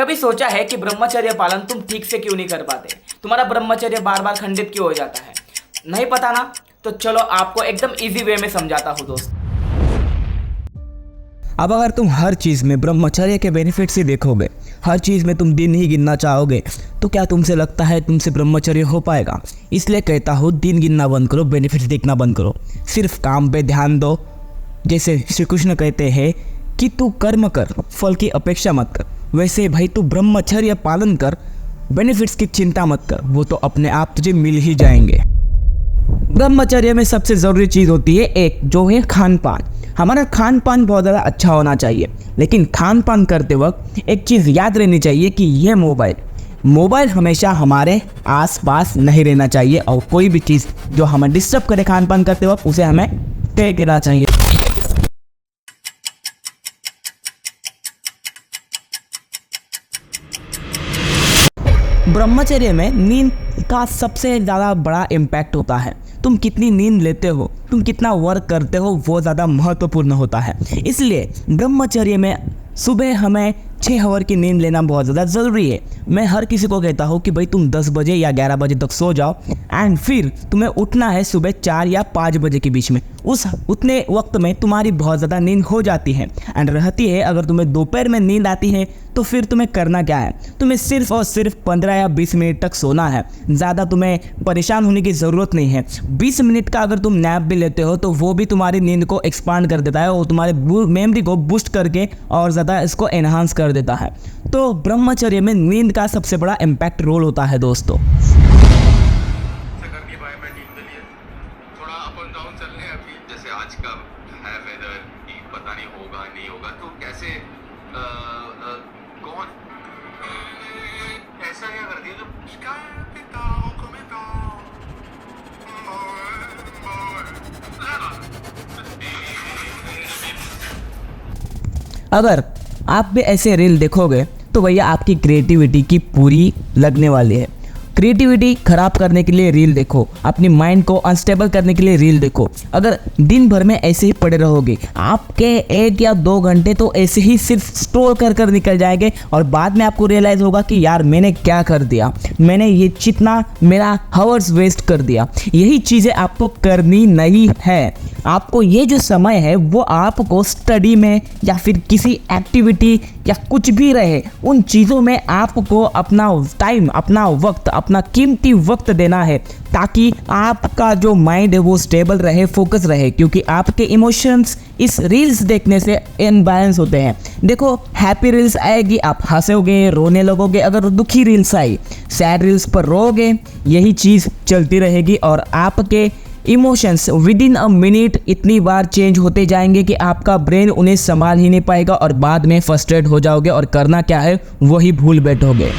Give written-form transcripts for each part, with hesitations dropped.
कभी सोचा है कि ब्रह्मचर्य पालन तुम ठीक से क्यों नहीं कर पाते? तुम्हारा ब्रह्मचर्य बार बार खंडित क्यों हो जाता है? नहीं पता ना? तो चलो आपको एकदम इजी वे में समझाता हूँ दोस्त। अब अगर तुम हर चीज़ में ब्रह्मचर्य के बेनिफिट्स ही देखोगे, हर चीज़ में तुम दिन ही गिनना चाहोगे, तो क्या तुमसे लगता है तुमसे ब्रह्मचर्य हो पाएगा? इसलिए कहता हूँ दिन गिनना बंद करो, बेनिफिट्स देखना बंद करो, सिर्फ काम पे ध्यान दो। जैसे श्री कृष्ण कहते हैं कि तू कर्म कर, फल की अपेक्षा मत कर, वैसे भाई तू ब्रह्मचर्य पालन कर, बेनिफिट्स की चिंता मत कर, वो तो अपने आप तुझे मिल ही जाएंगे। ब्रह्मचर्य में सबसे ज़रूरी चीज़ होती है एक, जो है खान पान। हमारा खान पान बहुत ज़्यादा अच्छा होना चाहिए, लेकिन खान पान करते वक्त एक चीज़ याद रहनी चाहिए कि यह मोबाइल हमेशा हमारे आसपास नहीं रहना चाहिए, और कोई भी चीज़ जो हमें डिस्टर्ब करे खान पान करते वक्त उसे हमें फेंक देना चाहिए। ब्रह्मचर्य में नींद का सबसे ज़्यादा बड़ा इम्पैक्ट होता है। तुम कितनी नींद लेते हो, तुम कितना वर्क करते हो, वो ज़्यादा महत्वपूर्ण होता है। इसलिए ब्रह्मचर्य में सुबह हमें 6 आवर की नींद लेना बहुत ज़्यादा ज़रूरी है। मैं हर किसी को कहता हूँ कि भाई तुम 10 बजे या 11 बजे तक सो जाओ, एंड फिर तुम्हें उठना है सुबह 4 या 5 बजे के बीच में। उतने वक्त में तुम्हारी बहुत ज़्यादा नींद हो जाती है एंड रहती है। अगर तुम्हें दोपहर में नींद आती है तो फिर तुम्हें करना क्या है, तुम्हें सिर्फ और सिर्फ 15 या 20 मिनट तक सोना है। ज़्यादा तुम्हें परेशान होने की ज़रूरत नहीं है। 20 मिनट का अगर तुम नैप भी लेते हो तो वो भी तुम्हारी नींद को एक्सपांड कर देता है और तुम्हारे मेमोरी को बूस्ट करके और ज़्यादा इसको एनहांस कर देता है। तो ब्रह्मचर्य में नींद का सबसे बड़ा इम्पैक्ट रोल होता है दोस्तों। आज का है वेदर कि पता नहीं होगा नहीं होगा, तो कैसे कौन ऐसा क्या कर दिया जो अगर आप भी ऐसे रील देखोगे तो भैया आपकी क्रिएटिविटी की पूरी लगने वाली है। क्रिएटिविटी खराब करने के लिए रील देखो, अपनी माइंड को अनस्टेबल करने के लिए रील देखो। अगर दिन भर में ऐसे ही पड़े रहोगे, आपके 1 या 2 घंटे तो ऐसे ही सिर्फ स्क्रॉल कर निकल जाएंगे, और बाद में आपको रियलाइज़ होगा कि यार मैंने क्या कर दिया, मैंने ये कितना मेरा हावर्स वेस्ट कर दिया। यही चीज़ें आपको करनी नहीं है। आपको ये जो समय है वो आपको स्टडी में या फिर किसी एक्टिविटी या कुछ भी रहे, उन चीज़ों में आपको अपना टाइम, अपना वक्त, अपना कीमती वक्त देना है, ताकि आपका जो माइंड है वो स्टेबल रहे, फोकस रहे। क्योंकि आपके इमोशंस इस रील्स देखने से इनबैलेंस होते हैं। देखो, हैप्पी रील्स आएगी, आप हंसोगे, रोने लगोगे। अगर दुखी रील्स आई, सैड रील्स पर रोगे, यही चीज़ चलती रहेगी और आपके emotions with in a minute इतनी बार चेंज होते जाएंगे कि आपका ब्रेन उन्हें संभाल ही नहीं पाएगा और बाद में फ्रस्ट्रेट हो जाओगे और करना क्या है वही भूल बैठोगे।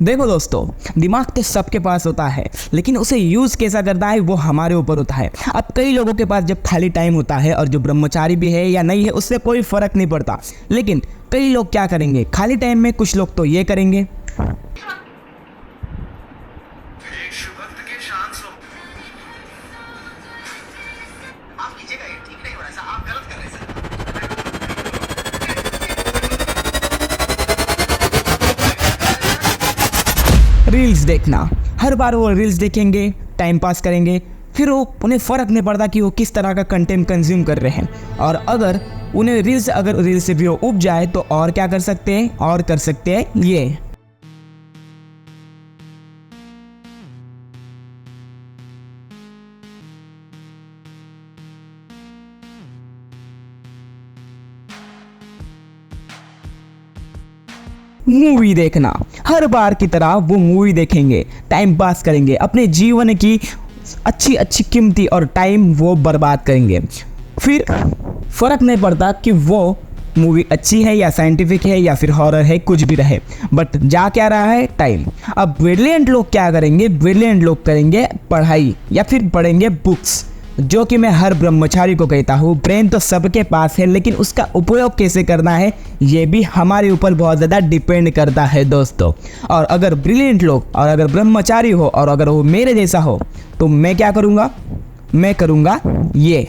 देखो दोस्तों, दिमाग तो सबके पास होता है, लेकिन उसे यूज़ कैसा करना है वो हमारे ऊपर होता है। अब कई लोगों के पास जब खाली टाइम होता है, और जो ब्रह्मचारी भी है या नहीं है उससे कोई फ़र्क नहीं पड़ता, लेकिन कई लोग क्या करेंगे खाली टाइम में? कुछ लोग तो ये करेंगे, रील्स देखना। हर बार वो रील्स देखेंगे, टाइम पास करेंगे, फिर उन्हें फ़र्क नहीं पड़ता कि वो किस तरह का कंटेंट कंज्यूम कर रहे हैं। और अगर उन्हें रील से भी उब जाए तो और क्या कर सकते हैं? और कर सकते हैं ये, मूवी देखना। हर बार की तरह वो मूवी देखेंगे, टाइम पास करेंगे, अपने जीवन की अच्छी अच्छी कीमती और टाइम वो बर्बाद करेंगे। फिर फ़र्क नहीं पड़ता कि वो मूवी अच्छी है या साइंटिफिक है या फिर हॉरर है, कुछ भी रहे, बट जा क्या रहा है? टाइम। अब ब्रिलियंट लोग क्या करेंगे? ब्रिलियंट लोग करेंगे पढ़ाई या फिर पढ़ेंगे बुक्स। जो कि मैं हर ब्रह्मचारी को कहता हूँ, ब्रेन तो सबके पास है, लेकिन उसका उपयोग कैसे करना है ये भी हमारे ऊपर बहुत ज़्यादा डिपेंड करता है दोस्तों। और अगर ब्रिलियंट लोग और अगर ब्रह्मचारी हो और अगर वो मेरे जैसा हो तो मैं क्या करूँगा? मैं करूँगा ये।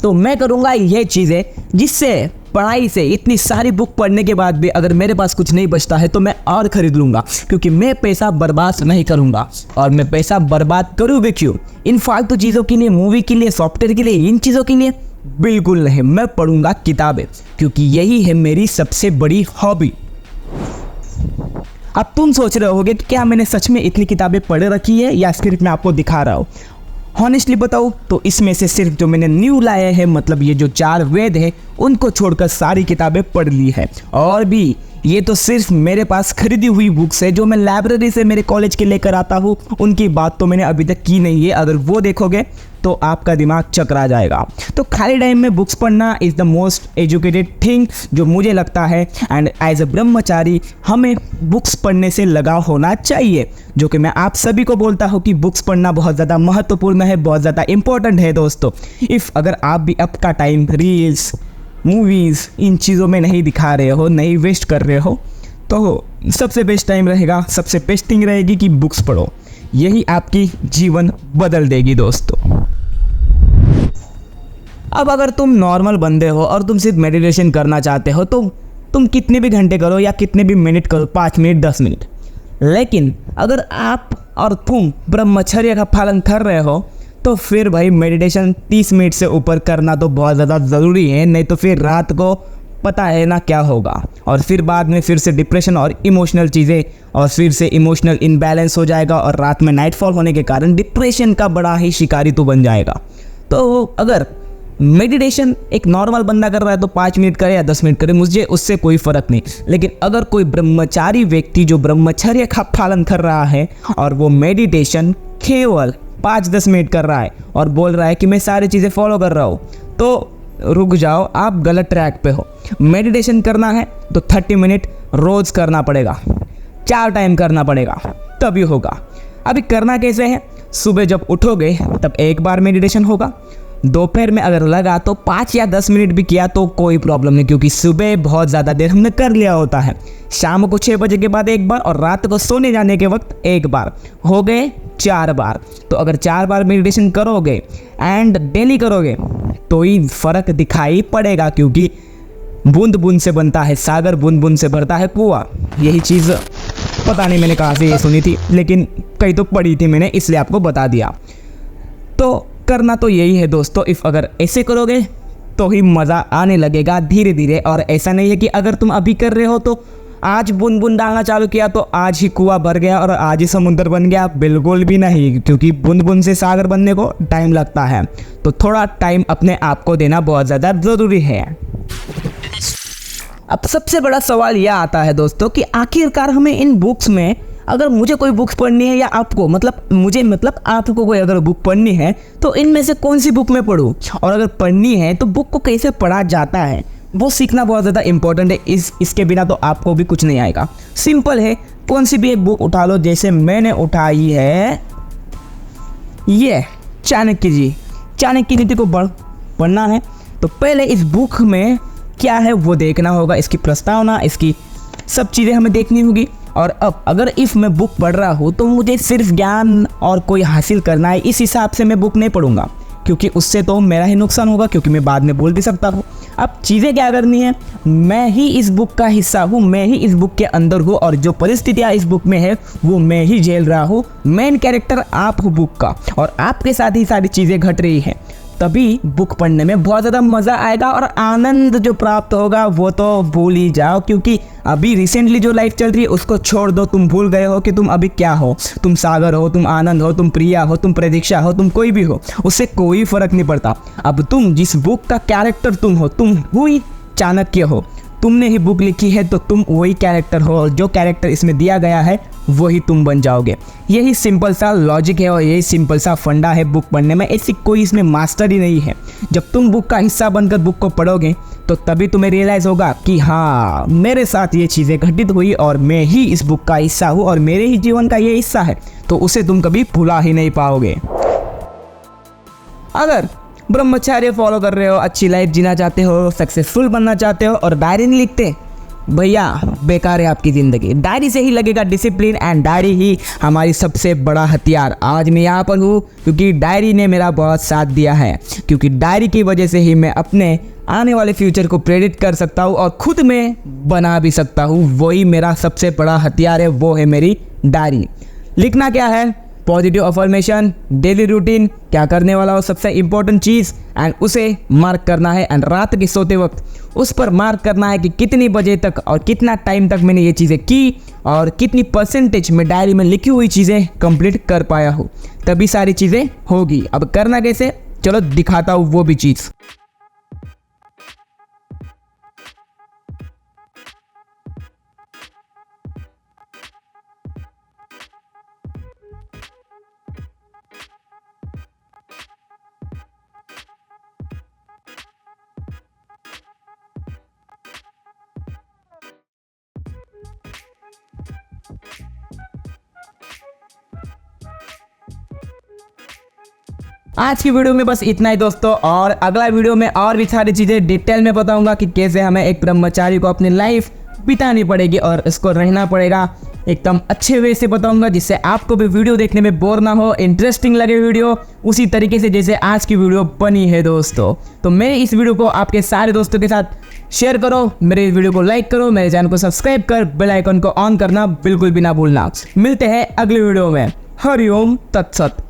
तो मैं करूँगा ये चीज़ें जिससे पढ़ाई से इतनी सारी बुक पढ़ने के बाद भी अगर मेरे पास कुछ नहीं बचता है तो मैं और ख़रीद लूँगा, क्योंकि मैं पैसा बर्बाद नहीं करूँगा। और मैं पैसा बर्बाद करूँ भी क्यों? इन फालतू चीज़ों के लिए, मूवी के लिए, सॉफ्टवेयर के लिए, इन चीज़ों के लिए बिल्कुल नहीं। मैं पढ़ूँगा किताबें, क्योंकि यही है मेरी सबसे बड़ी हॉबी। अब तुम सोच रहे होगे कि क्या मैंने सच में इतनी किताबें पढ़ रखी है या सिर्फ मैं आपको दिखा रहा हूँ। हॉनेस्टली बताऊँ तो इसमें से सिर्फ जो मैंने न्यू लाए हैं, मतलब ये जो 4 वेद है, उनको छोड़कर सारी किताबें पढ़ ली है। और भी ये तो सिर्फ मेरे पास खरीदी हुई बुक्स है जो मैं लाइब्रेरी से मेरे कॉलेज के लेकर आता हूँ। उनकी बात तो मैंने अभी तक की नहीं है, अगर वो देखोगे तो आपका दिमाग चकरा जाएगा। तो खाली टाइम में बुक्स पढ़ना is the most educated thing जो मुझे लगता है। एंड एज अ ब्रह्मचारी हमें बुक्स पढ़ने से लगाव होना चाहिए, जो कि मैं आप सभी को बोलता हूँ कि बुक्स पढ़ना बहुत ज़्यादा महत्वपूर्ण है, बहुत ज़्यादा इंपॉर्टेंट है दोस्तों। अगर आप भी आपका टाइम रील्स, मूवीज़, इन चीज़ों में नहीं दिखा रहे हो, नहीं वेस्ट कर रहे हो, तो सबसे बेस्ट टाइम रहेगा, सबसे बेस्ट थिंग रहेगी कि बुक्स पढ़ो। यही आपकी जीवन बदल देगी दोस्तों। अब अगर तुम नॉर्मल बंदे हो और तुम सिर्फ मेडिटेशन करना चाहते हो तो तुम कितने भी घंटे करो या कितने भी मिनट करो, 5 मिनट 10 मिनट। लेकिन अगर आप और तुम ब्रह्मचर्य का पालन कर रहे हो तो फिर भाई मेडिटेशन 30 मिनट से ऊपर करना तो बहुत ज़्यादा ज़रूरी है, नहीं तो फिर रात को पता है ना क्या होगा। और फिर बाद में फिर से डिप्रेशन और इमोशनल चीज़ें, और फिर से इमोशनल इनबैलेंस हो जाएगा और रात में नाइटफॉल होने के कारण डिप्रेशन का बड़ा ही शिकारी तो बन जाएगा। तो अगर मेडिटेशन एक नॉर्मल बंदा कर रहा है तो 5 मिनट करे या 10 मिनट करे, मुझे उससे कोई फ़र्क नहीं। लेकिन अगर कोई ब्रह्मचारी व्यक्ति जो ब्रह्मचर्य का पालन कर रहा है और वो मेडिटेशन केवल 5-10 मिनट कर रहा है और बोल रहा है कि मैं सारी चीज़ें फॉलो कर रहा हूँ, तो रुक जाओ, आप गलत ट्रैक पे हो। मेडिटेशन करना है तो 30 मिनट रोज़ करना पड़ेगा, 4 टाइम करना पड़ेगा, तभी होगा। अभी करना कैसे है? सुबह जब उठोगे तब एक बार मेडिटेशन होगा, दोपहर में अगर लगा तो 5 या 10 मिनट भी किया तो कोई प्रॉब्लम नहीं, क्योंकि सुबह बहुत ज़्यादा देर हमने कर लिया होता है। शाम को 6 बजे के बाद एक बार और रात को सोने जाने के वक्त एक बार, हो गए 4 बार। तो अगर 4 बार मेडिटेशन करोगे एंड डेली करोगे तो ही फ़र्क दिखाई पड़ेगा, क्योंकि बूंद बूंद से बनता है सागर, बूंद बूंद से भरता है कुआं। यही चीज़ पता नहीं मैंने कहाँ से ये सुनी थी, लेकिन कहीं तो पढ़ी थी मैंने, इसलिए आपको बता दिया। तो करना तो यही है दोस्तों। अगर ऐसे करोगे तो ही मज़ा आने लगेगा धीरे धीरे। और ऐसा नहीं है कि अगर तुम अभी कर रहे हो तो आज बूंद बूंद डालना चालू किया तो आज ही कुआं भर गया और आज ही समुद्र बन गया, बिल्कुल भी नहीं, क्योंकि बूंद बूंद से सागर बनने को टाइम लगता है। तो थोड़ा टाइम अपने आप को देना बहुत ज़्यादा ज़रूरी है। अब सबसे बड़ा सवाल यह आता है दोस्तों कि आखिरकार हमें इन बुक्स में, अगर मुझे कोई बुक्स पढ़नी है या आपको आपको कोई अगर बुक पढ़नी है तो इनमें से कौन सी बुक में पढूं, और अगर पढ़नी है तो बुक को कैसे पढ़ा जाता है वो सीखना बहुत ज़्यादा इंपॉर्टेंट है। इसके बिना तो आपको भी कुछ नहीं आएगा। सिंपल है, कौन सी भी एक बुक उठा लो, जैसे मैंने उठाई है ये चाणक्य नीति को पढ़ना है तो पहले इस बुक में क्या है वो देखना होगा, इसकी प्रस्तावना, इसकी सब चीज़ें हमें देखनी होगी। और अब अगर मैं बुक पढ़ रहा हूँ तो मुझे सिर्फ ज्ञान और कोई हासिल करना है, इस हिसाब से मैं बुक नहीं पढ़ूंगा, क्योंकि उससे तो मेरा ही नुकसान होगा, क्योंकि मैं बाद में बोल भी सकता हूँ। अब चीज़ें क्या करनी है, मैं ही इस बुक का हिस्सा हूँ, मैं ही इस बुक के अंदर हूँ और जो परिस्थितियाँ इस बुक में है वो मैं ही झेल रहा हूँ। मेन कैरेक्टर आप हो बुक का और आपके साथ ही सारी चीज़ें घट रही हैं, तभी बुक पढ़ने में बहुत ज़्यादा मज़ा आएगा और आनंद जो प्राप्त होगा वो तो भूल ही जाओ, क्योंकि अभी रिसेंटली जो लाइफ चल रही है उसको छोड़ दो। तुम भूल गए हो कि तुम अभी क्या हो, तुम सागर हो, तुम आनंद हो, तुम प्रिया हो, तुम प्रतीक्षा हो, तुम कोई भी हो, उससे कोई फ़र्क नहीं पड़ता। अब तुम जिस बुक का कैरेक्टर तुम हो, तुम वही चाणक्य हो, तुमने ही बुक लिखी है तो तुम वही कैरेक्टर हो और जो कैरेक्टर इसमें दिया गया है वही तुम बन जाओगे। यही सिंपल सा लॉजिक है और यही सिंपल सा फंडा है बुक पढ़ने में। ऐसी कोई इसमें मास्टरी नहीं है। जब तुम बुक का हिस्सा बनकर बुक को पढ़ोगे तो तभी तुम्हें रियलाइज़ होगा कि हाँ, मेरे साथ ये चीज़ें घटित हुई और मैं ही इस बुक का हिस्सा हूँ और मेरे ही जीवन का ये हिस्सा है, तो उसे तुम कभी भुला ही नहीं पाओगे। अगर ब्रह्मचर्य फॉलो कर रहे हो, अच्छी लाइफ जीना चाहते हो, सक्सेसफुल बनना चाहते हो और डायरी नहीं लिखते भैया बेकार है आपकी ज़िंदगी। डायरी से ही लगेगा डिसिप्लिन एंड डायरी ही हमारी सबसे बड़ा हथियार। आज मैं यहाँ पर हूँ क्योंकि डायरी ने मेरा बहुत साथ दिया है, क्योंकि डायरी की वजह से ही मैं अपने आने वाले फ्यूचर को प्रेडिक्ट कर सकता हूँ और खुद में बना भी सकता हूँ। वही मेरा सबसे बड़ा हथियार है, वो है मेरी डायरी। लिखना क्या है? पॉजिटिव अफर्मेशन, डेली रूटीन, क्या करने वाला हो सबसे इम्पोर्टेंट चीज़, एंड उसे मार्क करना है। एंड रात के सोते वक्त उस पर मार्क करना है कि कितनी बजे तक और कितना टाइम तक मैंने ये चीज़ें की और कितनी परसेंटेज में डायरी में लिखी हुई चीज़ें कंप्लीट कर पाया हूँ। तभी सारी चीज़ें होगी। अब करना कैसे, चलो दिखाता हूँ वो भी चीज़। आज की वीडियो में बस इतना ही दोस्तों, और अगला वीडियो में और भी सारी चीज़ें डिटेल में बताऊंगा कि कैसे हमें एक ब्रह्मचारी को अपनी लाइफ बितानी पड़ेगी और इसको रहना पड़ेगा। एकदम अच्छे वे से बताऊंगा जिससे आपको भी वीडियो देखने में बोर ना हो, इंटरेस्टिंग लगे वीडियो उसी तरीके से जैसे आज की वीडियो बनी है दोस्तों। तो मेरे इस वीडियो को आपके सारे दोस्तों के साथ शेयर करो, मेरे इस वीडियो को लाइक करो, मेरे चैनल को सब्सक्राइब कर बेल आइकन को ऑन करना बिल्कुल भी ना भूलना। मिलते हैं अगले वीडियो में। हरिओम तत्सत।